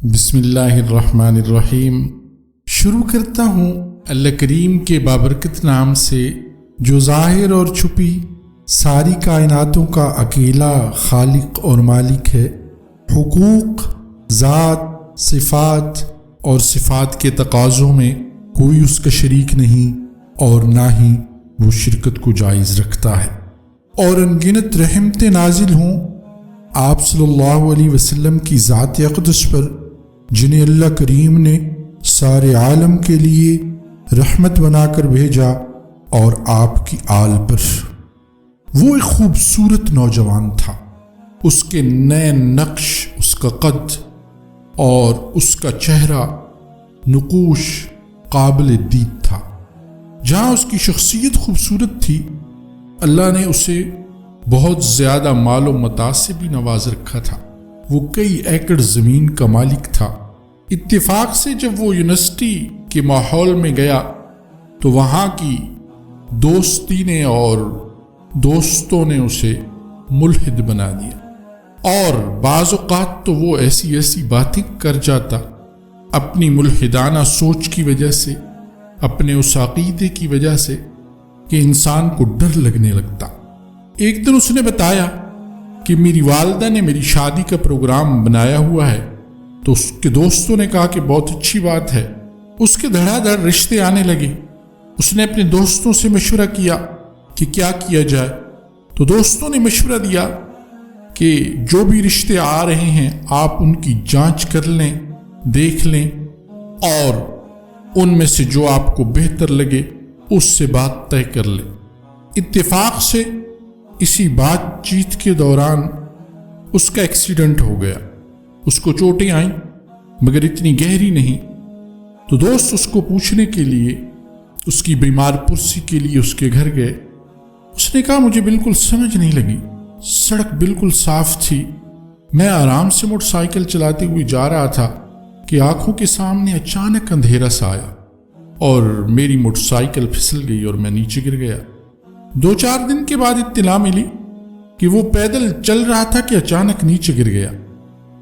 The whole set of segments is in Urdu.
بسم اللہ الرحمن الرحیم۔ شروع کرتا ہوں اللہ کریم کے بابرکت نام سے جو ظاہر اور چھپی ساری کائناتوں کا اکیلا خالق اور مالک ہے۔ حقوق، ذات، صفات اور صفات کے تقاضوں میں کوئی اس کا شریک نہیں اور نہ ہی وہ شرکت کو جائز رکھتا ہے۔ اور انگنت رحمتیں نازل ہوں آپ صلی اللہ علیہ وسلم کی ذات اقدس پر، جنہیں اللہ کریم نے سارے عالم کے لیے رحمت بنا کر بھیجا، اور آپ کی آل پر۔ وہ ایک خوبصورت نوجوان تھا۔ اس کے نئے نقش، اس کا قد اور اس کا چہرہ نقوش قابل دید تھا۔ جہاں اس کی شخصیت خوبصورت تھی، اللہ نے اسے بہت زیادہ مال و متاع سے بھی نواز رکھا تھا۔ وہ کئی ایکڑ زمین کا مالک تھا۔ اتفاق سے جب وہ یونیورسٹی کے ماحول میں گیا تو وہاں کی دوستی نے اور دوستوں نے اسے ملحد بنا دیا، اور بعض اوقات تو وہ ایسی باتیں کر جاتا اپنی ملحدانہ سوچ کی وجہ سے، اپنے اس عقیدے کی وجہ سے کہ انسان کو ڈر لگنے لگتا۔ ایک دن اس نے بتایا کہ میری والدہ نے میری شادی کا پروگرام بنایا ہوا ہے، تو اس کے دوستوں نے کہا کہ بہت اچھی بات ہے۔ اس کے دھڑا دھڑ رشتے آنے لگے۔ اس نے اپنے دوستوں سے مشورہ کیا کہ کیا کیا جائے، تو دوستوں نے مشورہ دیا کہ جو بھی رشتے آ رہے ہیں آپ ان کی جانچ کر لیں، دیکھ لیں، اور ان میں سے جو آپ کو بہتر لگے اس سے بات طے کر لیں۔ اتفاق سے اسی بات چیت کے دوران اس کا ایکسیڈنٹ ہو گیا۔ اس کو چوٹیں آئیں مگر اتنی گہری نہیں، تو دوست اس کو پوچھنے کے لیے، اس کی بیمار پرسی کے لیے اس کے گھر گئے۔ اس نے کہا مجھے بالکل سمجھ نہیں لگی، سڑک بالکل صاف تھی، میں آرام سے موٹر سائیکل چلاتے ہوئے جا رہا تھا کہ آنکھوں کے سامنے اچانک اندھیرا سا آیا اور میری موٹر سائیکل پھسل گئی اور میں نیچے گر گیا۔ 2-4 دن کے بعد اطلاع ملی کہ وہ پیدل چل رہا تھا کہ اچانک نیچے گر گیا۔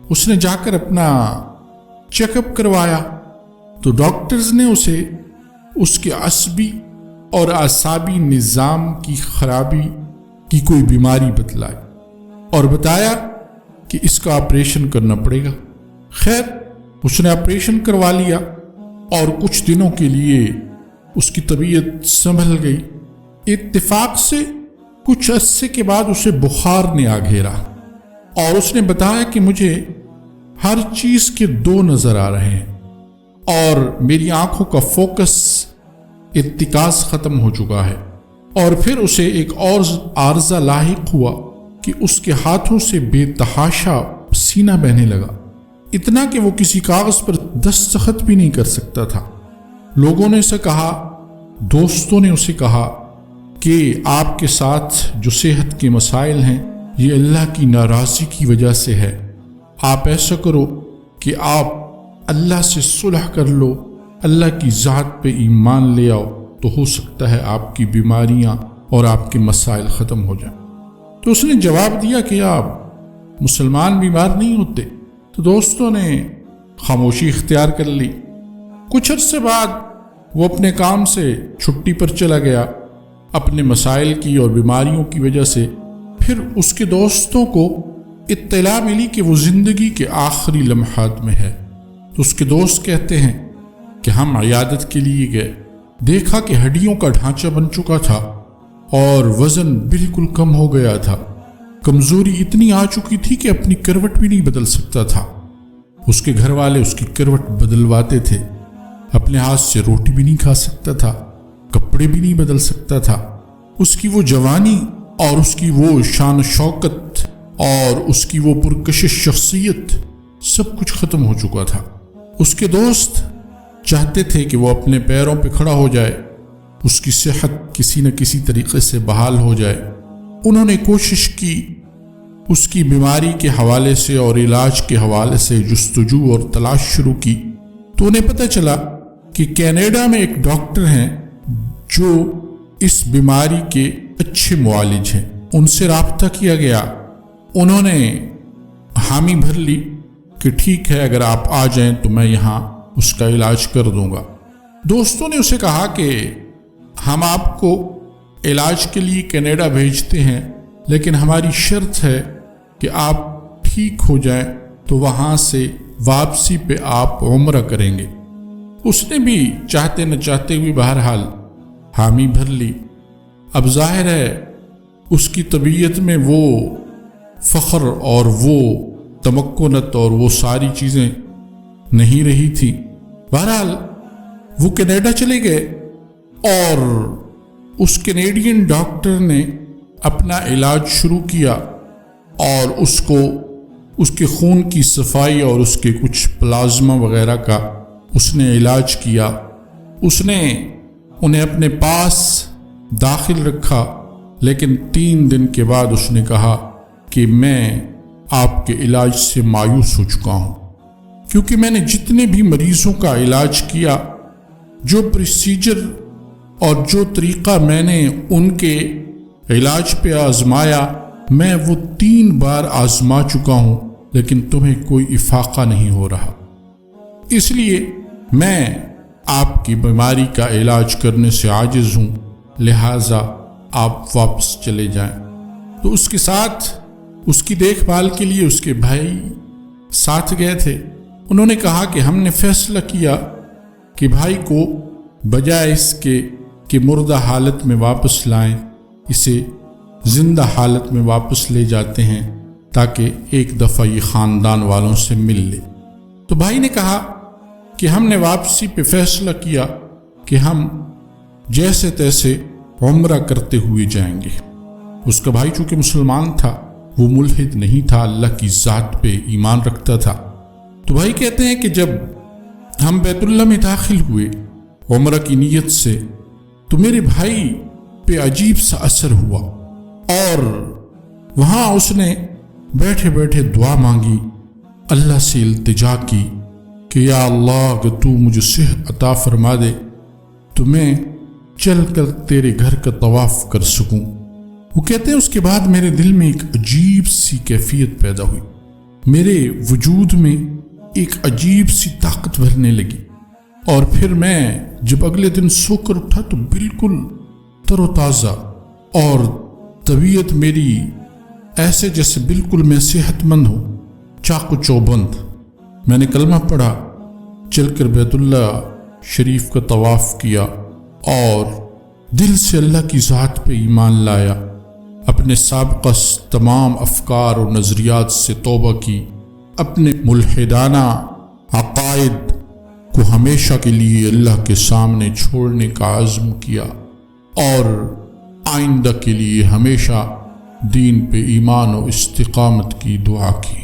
اس نے جا کر اپنا چیک اپ کروایا تو ڈاکٹرز نے اسے اس کے عصبی اور اعصابی نظام کی خرابی کی کوئی بیماری بتلائی اور بتایا کہ اس کا آپریشن کرنا پڑے گا۔ خیر، اس نے آپریشن کروا لیا اور کچھ دنوں کے لیے اس کی طبیعت سنبھل گئی۔ اتفاق سے کچھ عرصے کے بعد اسے بخار نے آ گھیرا، اور اس نے بتایا کہ مجھے ہر چیز کے 2 نظر آ رہے ہیں، اور میری آنکھوں کا فوکس ارتکاز ختم ہو چکا ہے۔ اور پھر اسے ایک اور عارضہ لاحق ہوا کہ اس کے ہاتھوں سے بے تحاشا پسینہ بہنے لگا، اتنا کہ وہ کسی کاغذ پر دستخط بھی نہیں کر سکتا تھا۔ لوگوں نے اسے کہا، دوستوں نے اسے کہا کہ آپ کے ساتھ جو صحت کے مسائل ہیں یہ اللہ کی ناراضی کی وجہ سے ہے، آپ ایسا کرو کہ آپ اللہ سے صلح کر لو، اللہ کی ذات پہ ایمان لے آؤ، تو ہو سکتا ہے آپ کی بیماریاں اور آپ کے مسائل ختم ہو جائیں۔ تو اس نے جواب دیا کہ آپ مسلمان بیمار نہیں ہوتے۔ تو دوستوں نے خاموشی اختیار کر لی۔ کچھ عرصے بعد وہ اپنے کام سے چھٹی پر چلا گیا اپنے مسائل کی اور بیماریوں کی وجہ سے۔ پھر اس کے دوستوں کو اطلاع ملی کہ وہ زندگی کے آخری لمحات میں ہے۔ تو اس کے دوست کہتے ہیں کہ ہم عیادت کے لیے گئے، دیکھا کہ ہڈیوں کا ڈھانچہ بن چکا تھا اور وزن بالکل کم ہو گیا تھا، کمزوری اتنی آ چکی تھی کہ اپنی کروٹ بھی نہیں بدل سکتا تھا۔ اس کے گھر والے اس کی کروٹ بدلواتے تھے، اپنے ہاتھ سے روٹی بھی نہیں کھا سکتا تھا، کپڑے بھی نہیں بدل سکتا تھا۔ اس کی وہ جوانی اور اس کی وہ شان و شوکت اور اس کی وہ پرکشش شخصیت سب کچھ ختم ہو چکا تھا۔ اس کے دوست چاہتے تھے کہ وہ اپنے پیروں پہ کھڑا ہو جائے، اس کی صحت کسی نہ کسی طریقے سے بحال ہو جائے۔ انہوں نے کوشش کی، اس کی بیماری کے حوالے سے اور علاج کے حوالے سے جستجو اور تلاش شروع کی، تو انہیں پتہ چلا کہ کینیڈا میں ایک ڈاکٹر ہیں جو اس بیماری کے اچھے معالج ہیں۔ ان سے رابطہ کیا گیا، انہوں نے حامی بھر لی کہ ٹھیک ہے اگر آپ آ جائیں تو میں یہاں اس کا علاج کر دوں گا۔ دوستوں نے اسے کہا کہ ہم آپ کو علاج کے لیے کینیڈا بھیجتے ہیں، لیکن ہماری شرط ہے کہ آپ ٹھیک ہو جائیں تو وہاں سے واپسی پہ آپ عمرہ کریں گے۔ اس نے بھی چاہتے نہ چاہتے ہوئے بہرحال حامی بھر لی۔ اب ظاہر ہے اس کی طبیعت میں وہ فخر اور وہ تمکنت اور وہ ساری چیزیں نہیں رہی تھی۔ بہرحال وہ کینیڈا چلے گئے اور اس کینیڈین ڈاکٹر نے اپنا علاج شروع کیا اور اس کو اس کے خون کی صفائی اور اس کے کچھ پلازما وغیرہ کا اس نے علاج کیا۔ اس نے انہیں اپنے پاس داخل رکھا، لیکن 3 دن کے بعد اس نے کہا کہ میں آپ کے علاج سے مایوس ہو چکا ہوں، کیونکہ میں نے جتنے بھی مریضوں کا علاج کیا، جو پروسیجر اور جو طریقہ میں نے ان کے علاج پہ آزمایا، میں وہ 3 بار آزما چکا ہوں، لیکن تمہیں کوئی افاقہ نہیں ہو رہا۔ اس لیے میں آپ کی بیماری کا علاج کرنے سے عاجز ہوں، لہٰذا آپ واپس چلے جائیں۔ تو اس کے ساتھ اس کی دیکھ بھال کے لیے اس کے بھائی ساتھ گئے تھے۔ انہوں نے کہا کہ ہم نے فیصلہ کیا کہ بھائی کو بجائے اس کے کہ مردہ حالت میں واپس لائیں، اسے زندہ حالت میں واپس لے جاتے ہیں تاکہ ایک دفعہ یہ خاندان والوں سے مل لے۔ تو بھائی نے کہا کہ ہم نے واپسی پہ فیصلہ کیا کہ ہم جیسے تیسے عمرہ کرتے ہوئے جائیں گے۔ اس کا بھائی چونکہ مسلمان تھا، وہ ملحد نہیں تھا، اللہ کی ذات پہ ایمان رکھتا تھا۔ تو بھائی کہتے ہیں کہ جب ہم بیت اللہ میں داخل ہوئے عمرہ کی نیت سے، تو میرے بھائی پہ عجیب سا اثر ہوا اور وہاں اس نے بیٹھے بیٹھے دعا مانگی، اللہ سے التجا کی کہ یا اللہ اگر تو مجھے صحت عطا فرما دے تو میں چل کر تیرے گھر کا طواف کر سکوں۔ وہ کہتے ہیں اس کے بعد میرے دل میں ایک عجیب سی کیفیت پیدا ہوئی، میرے وجود میں ایک عجیب سی طاقت بھرنے لگی، اور پھر میں جب اگلے دن سو کر اٹھا تو بالکل تر و تازہ اور طبیعت میری ایسے جیسے بالکل میں صحت مند ہوں، چاق و چوبند۔ میں نے کلمہ پڑھا، چل کر بیت اللہ شریف کا طواف کیا اور دل سے اللہ کی ذات پہ ایمان لایا، اپنے سابقہ تمام افکار اور نظریات سے توبہ کی، اپنے ملحدانہ عقائد کو ہمیشہ کے لیے اللہ کے سامنے چھوڑنے کا عزم کیا اور آئندہ کے لیے ہمیشہ دین پہ ایمان و استقامت کی دعا کی۔